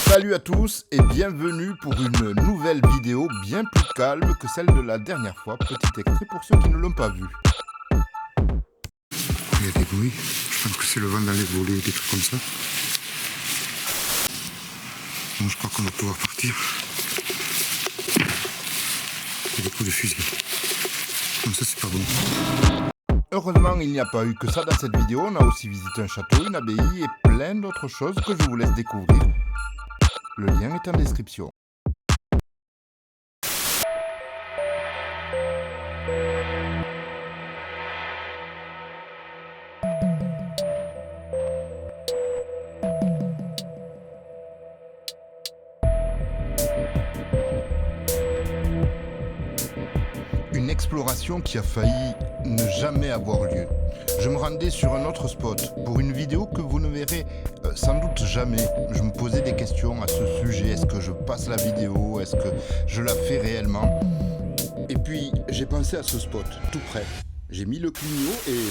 Salut à tous et bienvenue pour une nouvelle vidéo bien plus calme que celle de la dernière fois. Petit extrait pour ceux qui ne l'ont pas vu. Il y a des bruits, je pense que c'est le vent dans les volets, des trucs comme ça. Bon, je crois qu'on va pouvoir partir. Il y a des coups de fusil. Comme ça, c'est pas bon. Heureusement, il n'y a pas eu que ça dans cette vidéo. On a aussi visité un château, une abbaye et plein d'autres choses que je vous laisse découvrir. Le lien est en description. Une exploration qui a failli ne jamais avoir lieu. Je me rendais sur un autre spot pour une vidéo que vous ne verrez sans doute jamais. Je me posais des questions à ce sujet. Est-ce que je passe la vidéo? Est-ce que je la fais réellement? Et puis j'ai pensé à ce spot tout près. J'ai mis le clignot et...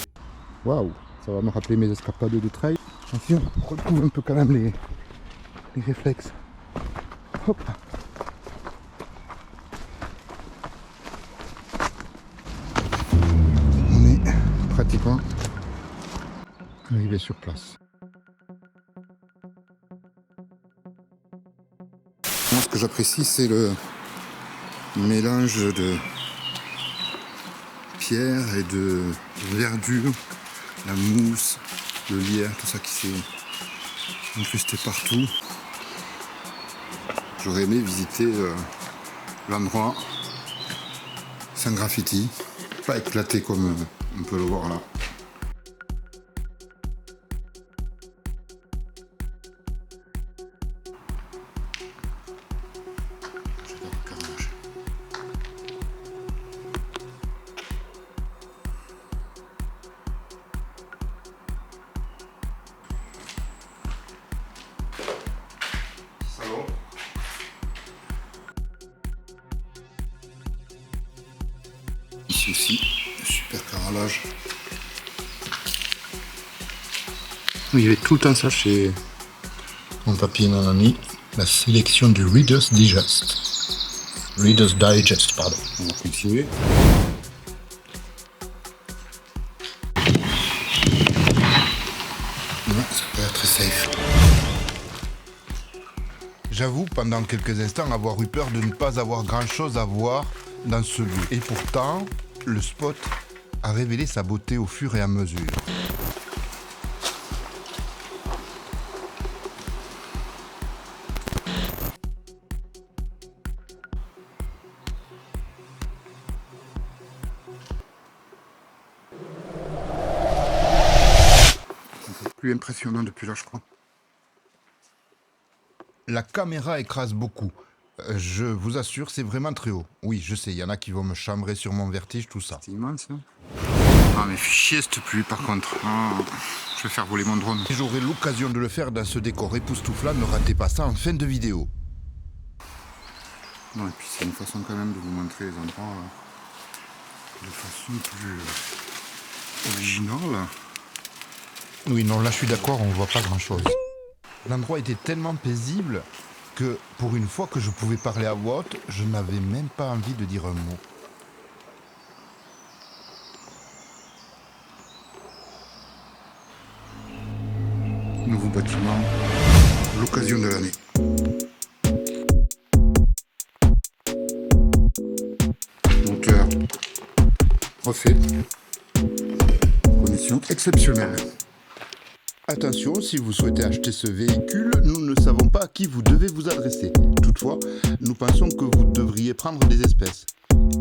Waouh, ça va me rappeler mes escapades de trail. Attention, on retrouve un peu quand même les réflexes. Hop. On est pratiquement arrivé sur place. Moi, ce que j'apprécie, c'est le mélange de pierre et de verdure, la mousse, le lierre, tout ça qui s'est incrusté partout. J'aurais aimé visiter l'endroit sans graffiti, pas éclaté comme on peut le voir là. J'adore le carnage. Salon. Ici aussi, super carrelage. Il y avait tout le temps ça chez mon papy et mon ami. La sélection du Reader's Digest. Reader's Digest, pardon. On va continuer. Ouais, ça peut être très safe. J'avoue, pendant quelques instants, avoir eu peur de ne pas avoir grand-chose à voir dans ce lieu. Et pourtant, le spot a révélé sa beauté au fur et à mesure. Plus impressionnant depuis là, je crois. La caméra écrase beaucoup. Je vous assure, c'est vraiment très haut. Oui, je sais, il y en a qui vont me chambrer sur mon vertige, tout ça. C'est immense, hein. Ah, mais chier cette pluie, par contre. Ah, je vais faire voler mon drone. Et j'aurai l'occasion de le faire dans ce décor époustouflant, ne ratez pas ça en fin de vidéo. Non, et puis c'est une façon quand même de vous montrer les endroits de façon plus originale. Oui, non, là je suis d'accord, on voit pas grand-chose. L'endroit était tellement paisible que pour une fois que je pouvais parler à voix haute, je n'avais même pas envie de dire un mot. Nouveau bâtiment, l'occasion de l'année. Hauteur refait. Conditions exceptionnelles. Attention, si vous souhaitez acheter ce véhicule, nous ne savons pas à qui vous devez vous adresser. Toutefois, nous pensons que vous devriez prendre des espèces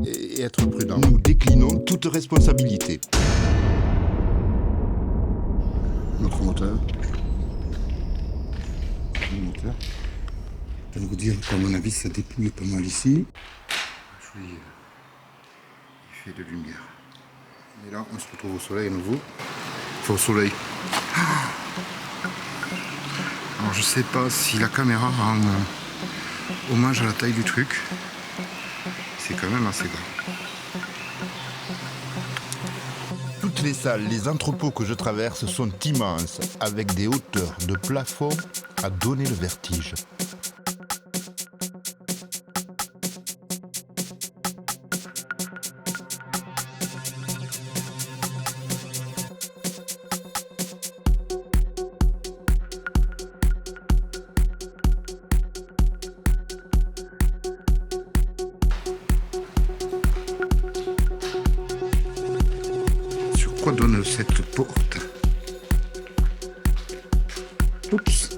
et être prudent. Nous déclinons toute responsabilité. Notre moteur. Le moteur. Je vais vous dire qu'à mon avis, ça dépouille pas mal ici. Je suis, il fait de lumière. Et là, on se retrouve au soleil à nouveau. Enfin, au soleil. Alors, je sais pas si la caméra rend hommage à la taille du truc. C'est quand même assez grand. Toutes les salles, les entrepôts que je traverse sont immenses, avec des hauteurs de plafond à donner le vertige. cette porte. Oups.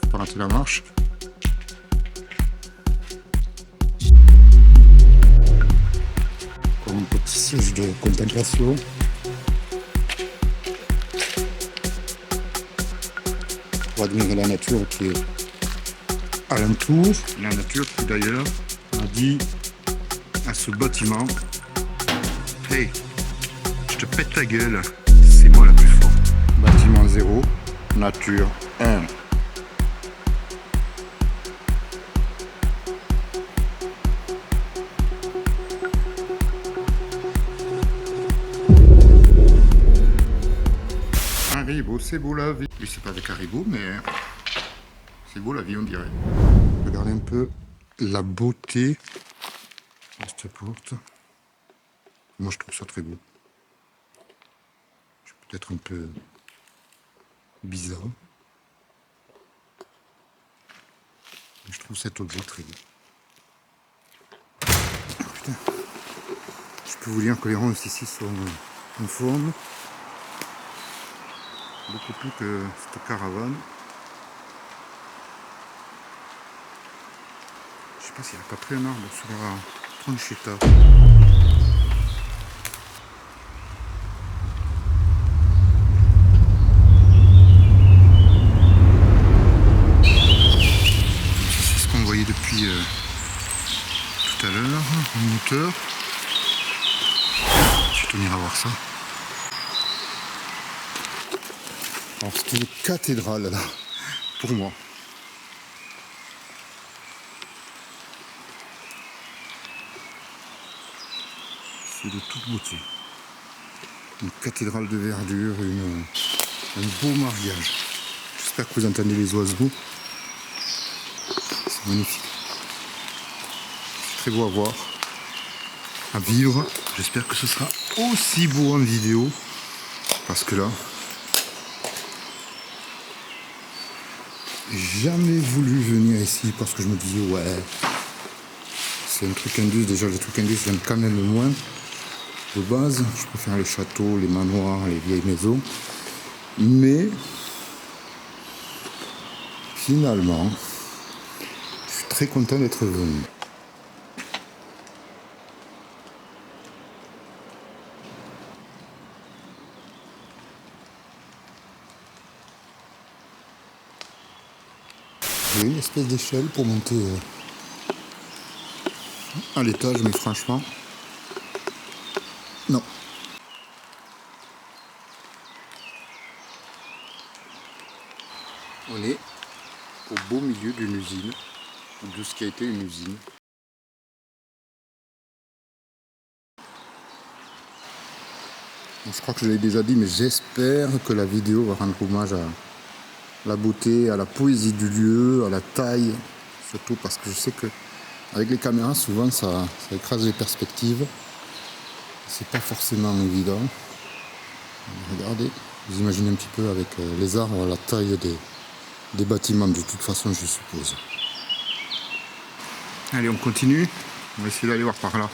Faut pas rater la marche. Comme un petit siège de contemplation. Pour admirer la nature qui est alentour. La nature qui d'ailleurs a dit à ce bâtiment: hey, je te pète ta gueule, c'est moi la plus forte. Bâtiment 0, nature 1. Haribo, c'est beau la vie. Oui, c'est pas avec Haribo, mais c'est beau la vie, on dirait. Regardez un peu la beauté de cette porte. Moi, je trouve ça très beau. Je suis peut-être un peu bizarre. Mais je trouve cet objet très beau. Oh, putain. Je peux vous dire que les ronces ici sont en forme. Beaucoup plus que cette caravane. Je sais pas s'il n'y a pas pris un arbre sur la tranchetta. C'est ce qu'on voyait depuis tout à l'heure, en hauteur. Je vais tenir à voir ça. Alors c'est une cathédrale là, pour moi. C'est de toute beauté. Une cathédrale de verdure, un beau mariage. J'espère que vous entendez les oiseaux. C'est magnifique. C'est très beau à voir, à vivre. J'espère que ce sera aussi beau en vidéo. Parce que là, j'ai jamais voulu venir ici parce que je me disais ouais, c'est un truc indus. Déjà les trucs indus j'aime quand même moins. De base, je préfère les châteaux, les manoirs, les vieilles maisons. Mais finalement, je suis très content d'être venu. J'ai une espèce d'échelle pour monter à l'étage, mais franchement, non. On est au beau milieu d'une usine, ou de ce qui a été une usine. Je crois que je l'ai déjà dit, mais j'espère que la vidéo va rendre hommage à la beauté, à la poésie du lieu, à la taille, surtout parce que je sais que avec les caméras, souvent ça écrase les perspectives. C'est pas forcément évident. Regardez, vous imaginez un petit peu avec les arbres, la taille des bâtiments de toute façon, je suppose. Allez, on continue. On va essayer d'aller voir par là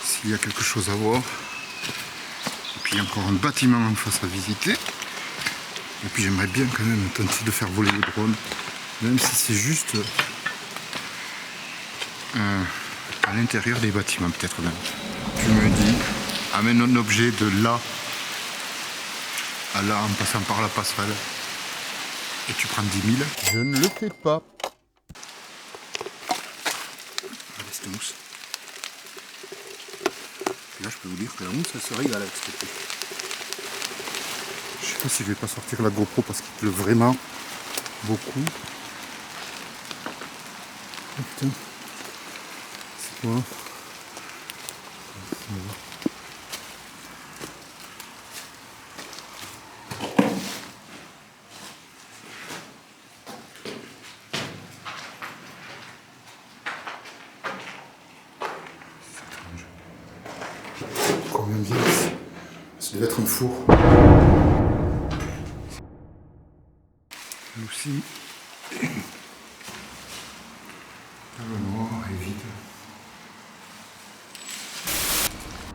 s'il y a quelque chose à voir. Et puis il y a encore un bâtiment en face à visiter. Et puis j'aimerais bien quand même tenter de faire voler le drone, même si c'est juste à l'intérieur des bâtiments, peut-être même. Tu me dis, amène un objet de là à là en passant par la passerelle et tu prends 10 000. Je ne le fais pas. Regardez cette mousse. Et là je peux vous dire que la mousse elle se régale avec cette truc. Je sais pas si je vais pas sortir la GoPro parce qu'il pleut vraiment beaucoup. Oh putain. C'est quoi? Combien de vis? Ça devait être un four. Là aussi, le noir est vide.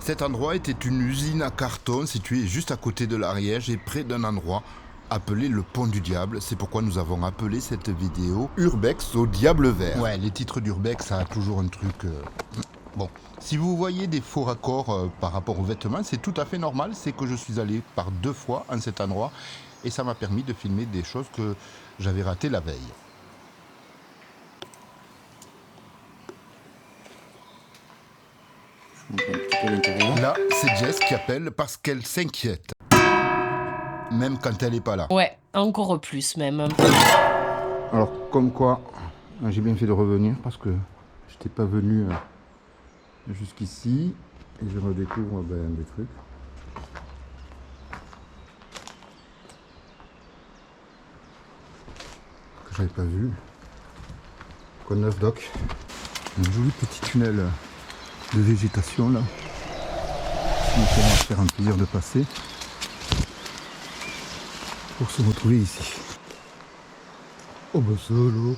Cet endroit était une usine à carton située juste à côté de l'Ariège et près d'un endroit appelé le Pont du Diable. C'est pourquoi nous avons appelé cette vidéo Urbex au Diable Vert. Ouais, les titres d'Urbex, ça a toujours un truc... Bon, si vous voyez des faux raccords par rapport aux vêtements, c'est tout à fait normal. C'est que je suis allé par 2 fois en cet endroit et ça m'a permis de filmer des choses que j'avais ratées la veille. Là, c'est Jess qui appelle parce qu'elle s'inquiète. Même quand elle n'est pas là. Ouais, encore plus même. Alors, comme quoi, j'ai bien fait de revenir parce que je n'étais pas venu jusqu'ici et je redécouvre des trucs. Que j'avais pas vu. Quoi de neuf, Doc? Un joli petit tunnel de végétation là. Ça va faire un plaisir de passer pour se retrouver ici. Oh bah solo.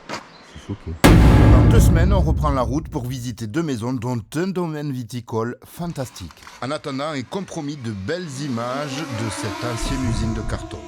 C'est choqué. Dans 2 semaines, on reprend la route pour visiter 2 maisons dont un domaine viticole fantastique. En attendant, un compromis de belles images de cette ancienne usine de carton.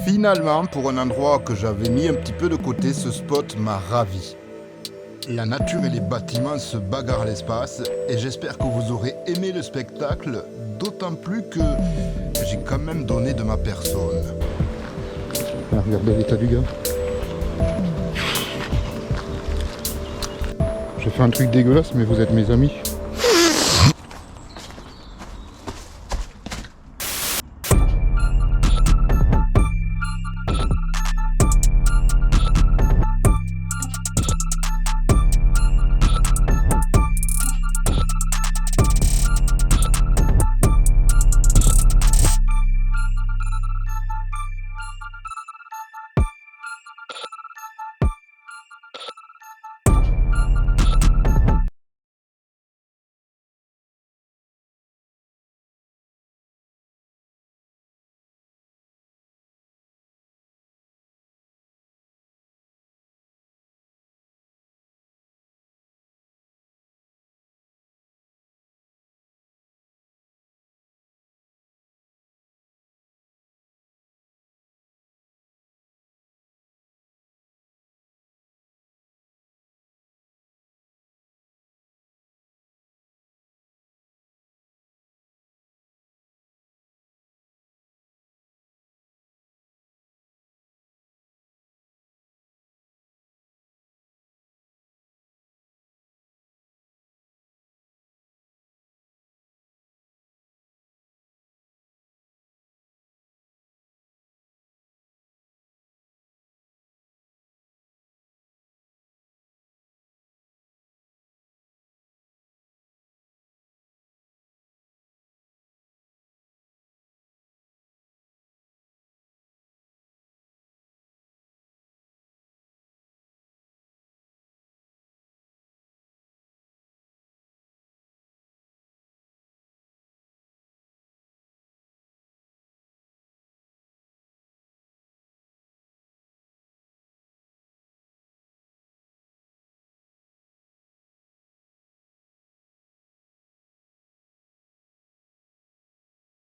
Finalement, pour un endroit que j'avais mis un petit peu de côté, ce spot m'a ravi. La nature et les bâtiments se bagarrent à l'espace et j'espère que vous aurez aimé le spectacle, d'autant plus que j'ai quand même donné de ma personne. Ah, regardez l'état du gars. J'ai fait un truc dégueulasse, mais vous êtes mes amis.